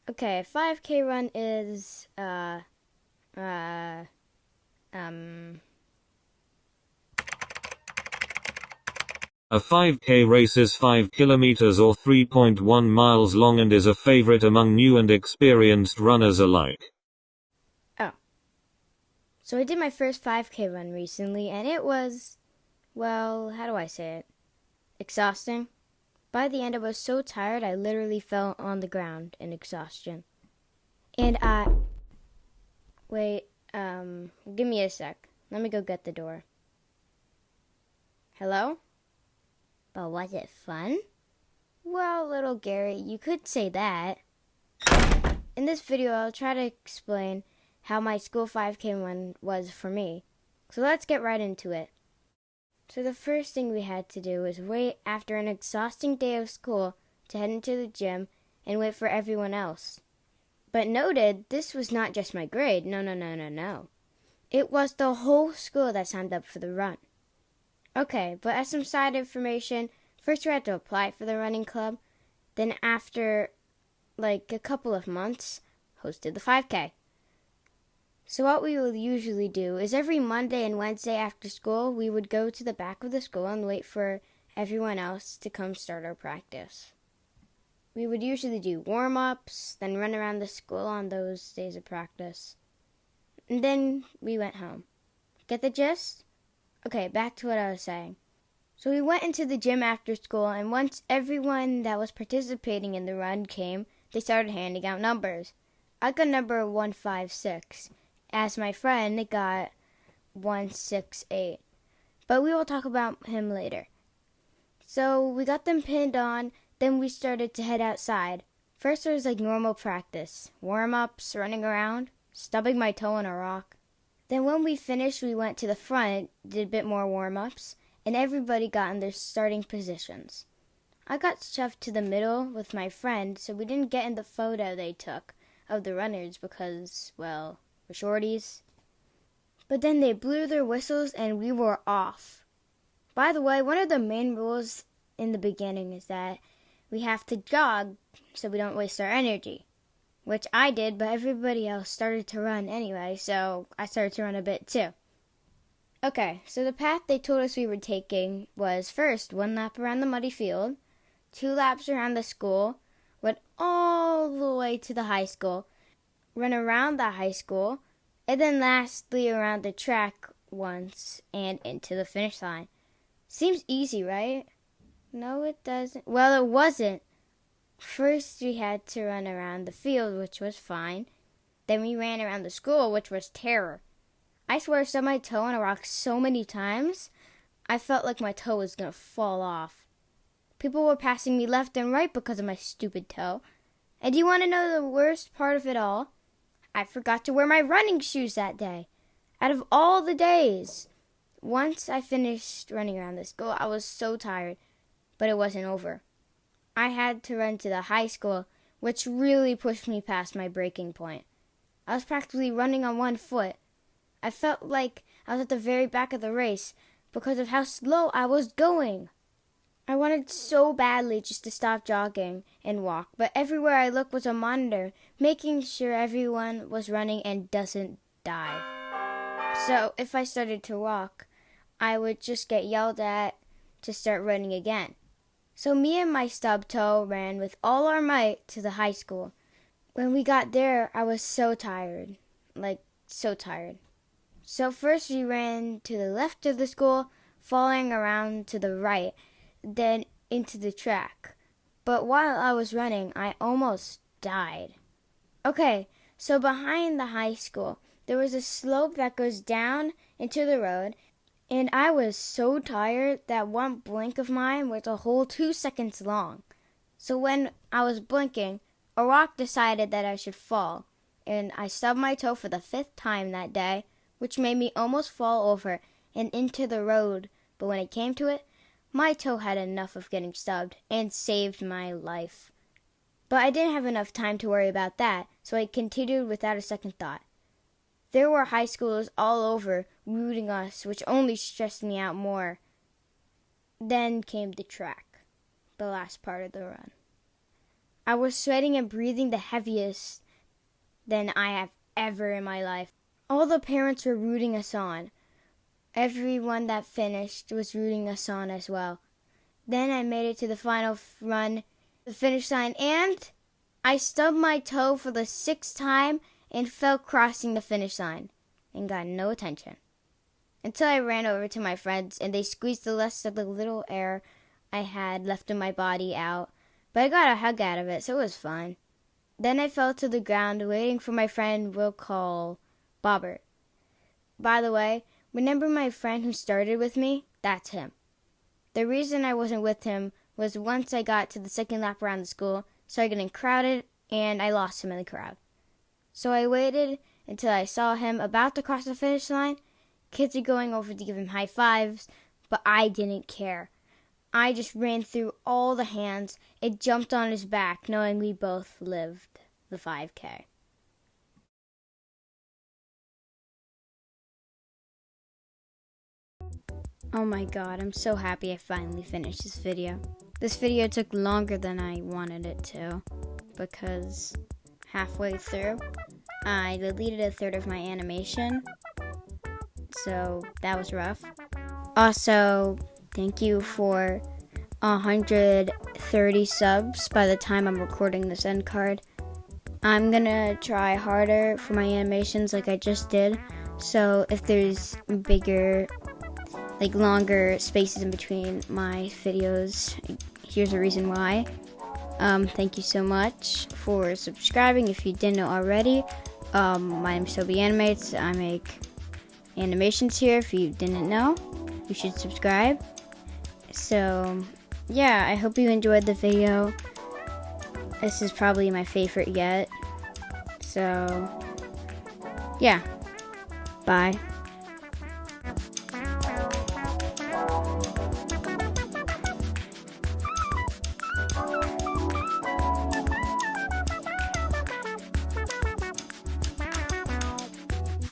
Okay, a 5K run is, um, A 5K race is 5 kilometers or 3.1 miles long and is a favorite among new and experienced runners alike. oh. So I did my first 5K run recently, and it was, well, how do I say it? Exhausting. By the end, I was so tired I literally fell on the ground in exhaustion. And wait, give me a sec. Let me go get the door. Hello? But was it fun? Well, little Gary, you could say that. In this video, I'll try to explain how my school 5K run was for me. So let's get right into it. So the first thing we had to do was wait after an exhausting day of school to head into the gym and wait for everyone else. But noted, this was not just my grade. No. It was the whole school that signed up for the run. Okay, but as some side information, first we had to apply for the running club. Then after like a couple of months, hosted the 5K. So what we would usually do is every Monday and Wednesday after school, we would go to the back of the school and wait for everyone else to come start our practice. We would usually do warm-ups, then run around the school on those days of practice. And then we went home. Get the gist? Okay, back to what I was saying. So we went into the gym after school, and once everyone that was participating in the run came, they started handing out numbers. I got number 156. As my friend got 168. But we will talk about him later. So we got them pinned on, then we started to head outside. First there was like normal practice, warm-ups, running around, stubbing my toe on a rock. Then when we finished, we went to the front, did a bit more warm-ups, and everybody got in their starting positions. I got shoved to the middle with my friend, so we didn't get in the photo they took of the runners because, well, we're shorties. But then they blew their whistles and we were off. By the way, one of the main rules in the beginning is that we have to jog so we don't waste our energy. Which I did, but everybody else started to run anyway, so I started to run a bit too. Okay, so the path they told us we were taking was first 1 lap around the muddy field, 2 laps around the school, went all the way to the high school, run around the high school, and then lastly around the track once and into the finish line. Seems easy, right? No, it doesn't. Well, it wasn't. First, we had to run around the field, which was fine. Then we ran around the school, which was terror. I swear I stubbed my toe on a rock so many times, I felt like my toe was going to fall off. People were passing me left and right because of my stupid toe. And do you want to know the worst part of it all? I forgot to wear my running shoes that day. Out of all the days. Once I finished running around the school, I was so tired, but it wasn't over. I had to run to the high school, which really pushed me past my breaking point. I was practically running on 1 foot. I felt like I was at the very back of the race because of how slow I was going. I wanted so badly just to stop jogging and walk, but everywhere I looked was a monitor, making sure everyone was running and doesn't die. So if I started to walk, I would just get yelled at to start running again. So me and my stub toe ran with all our might to the high school. When we got there, I was so tired. Like, so tired. So first we ran to the left of the school, following around to the right, then into the track. But while I was running, I almost died. Okay, so behind the high school, there was a slope that goes down into the road, and I was so tired that one blink of mine was a whole 2 seconds long. So when I was blinking, a rock decided that I should fall, and I stubbed my toe for the 5th time that day, which made me almost fall over and into the road. But when it came to it, my toe had enough of getting stubbed and saved my life. But I didn't have enough time to worry about that, so I continued without a second thought. There were high schoolers all over rooting us, which only stressed me out more. Then came the track, the last part of the run. I was sweating and breathing the heaviest than I have ever in my life. All the parents were rooting us on. Everyone that finished was rooting us on as well. Then I made it to the final run, the finish line, and I stubbed my toe for the 6th time and fell crossing the finish line and got no attention. Until I ran over to my friends and they squeezed the rest of the little air I had left in my body out. But I got a hug out of it, so it was fun. Then I fell to the ground waiting for my friend we'll call Bobbert. By the way, remember my friend who started with me? That's him. The reason I wasn't with him was once I got to the second lap around the school, started getting crowded, and I lost him in the crowd. So I waited until I saw him about to cross the finish line. Kids are going over to give him high fives, but I didn't care. I just ran through all the hands and jumped on his back, knowing we both lived the 5K. Oh my god, I'm so happy I finally finished this video. This video took longer than I wanted it to, because halfway through, I deleted a third of my animation, so that was rough. Also, thank you for 130 subs by the time I'm recording this end card. I'm gonna try harder for my animations like I just did, so if there's bigger, longer spaces in between my videos, here's the reason why. Thank you so much for subscribing if you didn't know already. My name is Toby Animates. I make animations here. If you didn't know, you should subscribe. So yeah, I hope you enjoyed the video. This is probably my favorite yet. So yeah, bye.